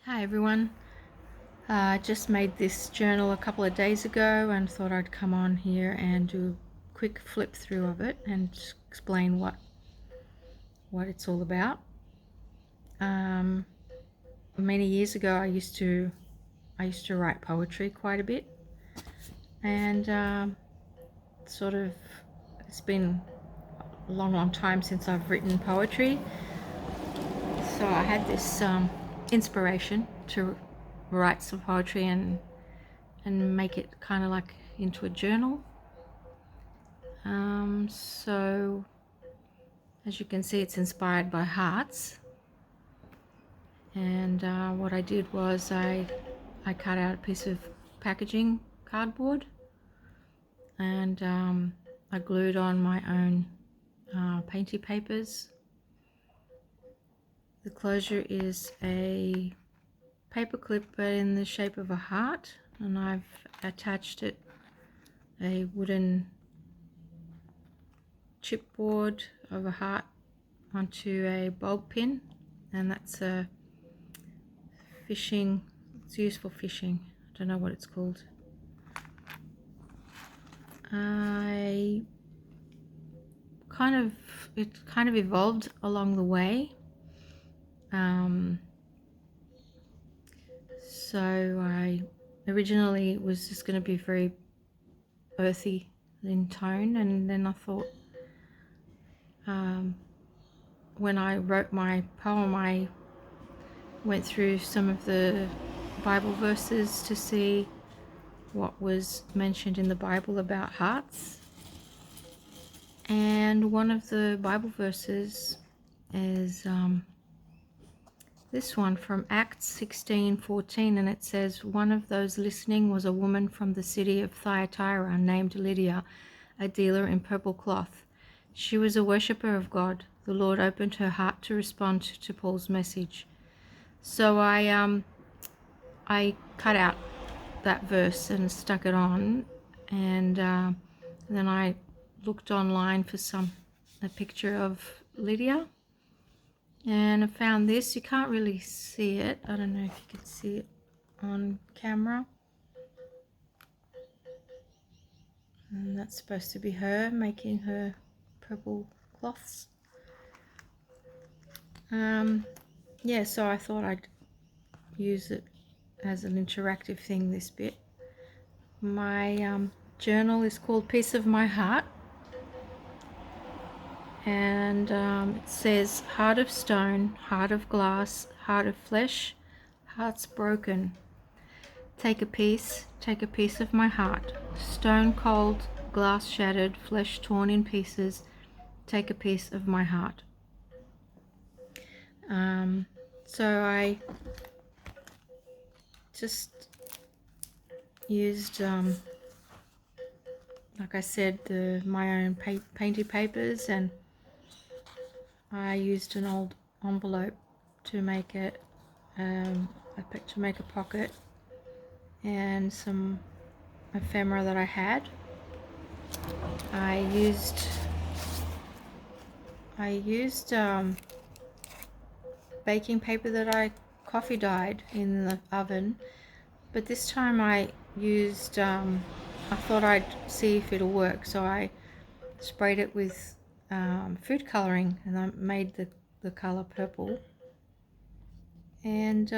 Hi everyone. I just made this journal a couple of days ago and thought I'd come on here and do a quick flip through of it and explain what it's all about. Many years ago I used to write poetry quite a bit, and it's been a long time since I've written poetry, so I had this inspiration to write some poetry and make it kind of like into a journal. So as you can see, it's inspired by hearts, and what I did was I cut out a piece of packaging cardboard, and I glued on my own painty papers. The closure is a paper clip but in the shape of a heart, and I've attached it a wooden chipboard of a heart onto a bulb pin, and that's a fishing, it's used for fishing, I don't know what it's called. It kind of evolved along the way. So I originally was just going to be very earthy in tone, and then I thought, when I wrote my poem, I went through some of the Bible verses to see what was mentioned in the Bible about hearts. And one of the Bible verses is this one from Acts 16:14, and it says, "One of those listening was a woman from the city of Thyatira named Lydia, a dealer in purple cloth. She was a worshipper of God. The Lord opened her heart to respond to Paul's message." So I cut out that verse and stuck it on, and then I looked online for a picture of Lydia, and I found this. You can't really see it. I don't know if you can see it on camera. And that's supposed to be her making her purple cloths. Yeah, so I thought I'd use it as an interactive thing, this bit. My journal is called Piece of My Heart, and it says, "Heart of stone, heart of glass, heart of flesh, heart's broken. Take a piece of my heart. Stone cold, glass shattered, flesh torn in pieces. Take a piece of my heart." So I just used, like I said, my own painty papers, and I used an old envelope to make it, to make a pocket, and some ephemera that I had. I used baking paper that I coffee dyed in the oven, but this time I used, I thought I'd see if it'll work, so I sprayed it with food coloring, and I made the color purple, and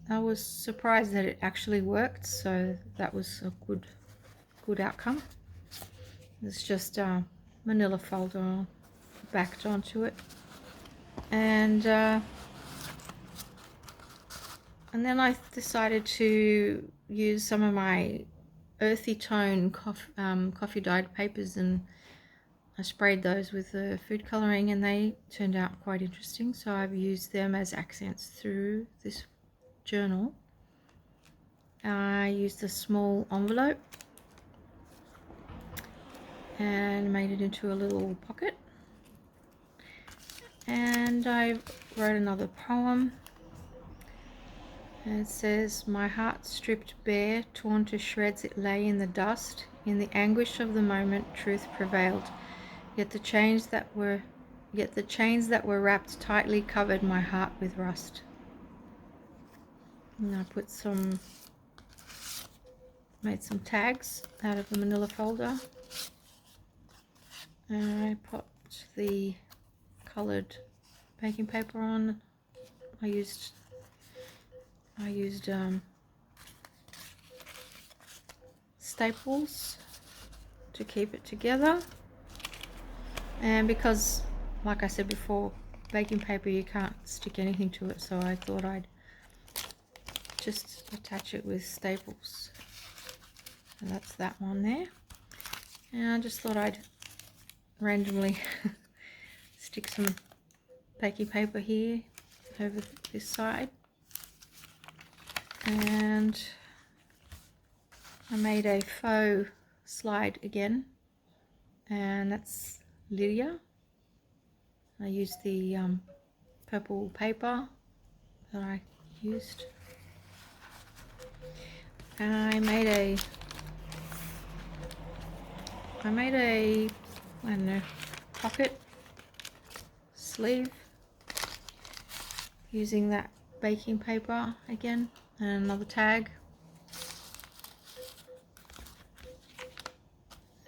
I was surprised that it actually worked, so that was a good outcome. It's just a manila folder backed onto it, and then I decided to use some of my earthy tone coffee dyed papers, and I sprayed those with the food coloring, and they turned out quite interesting, so I've used them as accents through this journal. I used a small envelope and made it into a little pocket, and I wrote another poem, and it says, "My heart stripped bare, torn to shreds it lay in the dust. In the anguish of the moment truth prevailed, yet the chains that were wrapped tightly covered my heart with rust." And I made some tags out of the manila folder. And I popped the coloured baking paper on. I used staples to keep it together, and because, like I said before, baking paper, you can't stick anything to it, so I thought I'd just attach it with staples. And that's that one there. And I just thought I'd randomly stick some baking paper here over this side. And I made a faux slide again, and that's Lydia. I used the purple paper that I used, and I made a I don't know, pocket sleeve using that baking paper again, and another tag.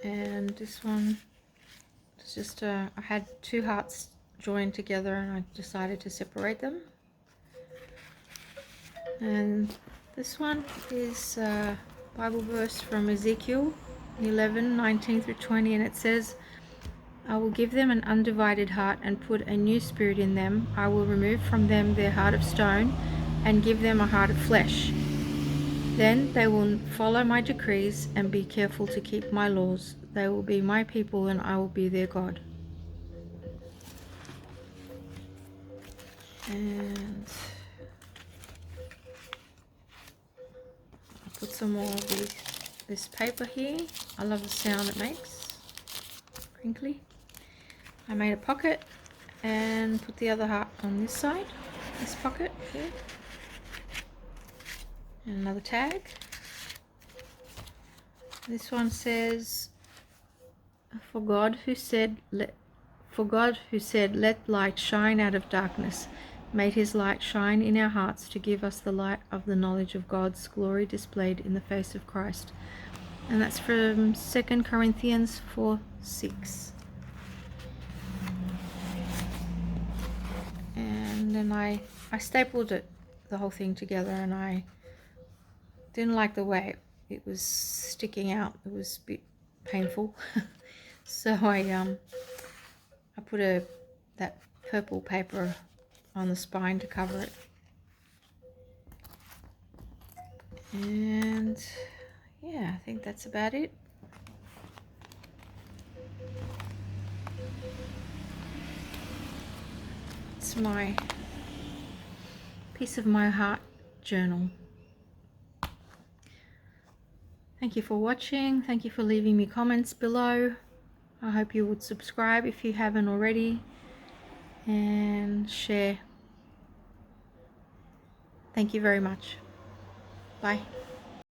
And this one is just I had two hearts joined together, and I decided to separate them. And this one is a Bible verse from Ezekiel 11:19 through 20, and it says, I will give them an undivided heart and put a new spirit in them. I will remove from them their heart of stone and give them a heart of flesh. Then they will follow my decrees and be careful to keep my laws. They will be my people and I will be their God. And I'll put some more of this paper here. I love the sound it makes. Crinkly. I made a pocket and put the other heart on this side. This pocket here. And another tag. This one says, For God who said, let light shine out of darkness, made his light shine in our hearts to give us the light of the knowledge of God's glory displayed in the face of Christ. And that's from 2 Corinthians 4:6. And then I stapled the whole thing together, and I didn't like the way it was sticking out. It was a bit painful. So I put that purple paper on the spine to cover it. And yeah, I think that's about it. It's my piece of my heart journal. Thank you for watching. Thank you for leaving me comments below. I hope you would subscribe if you haven't already, and share. Thank you very much. Bye.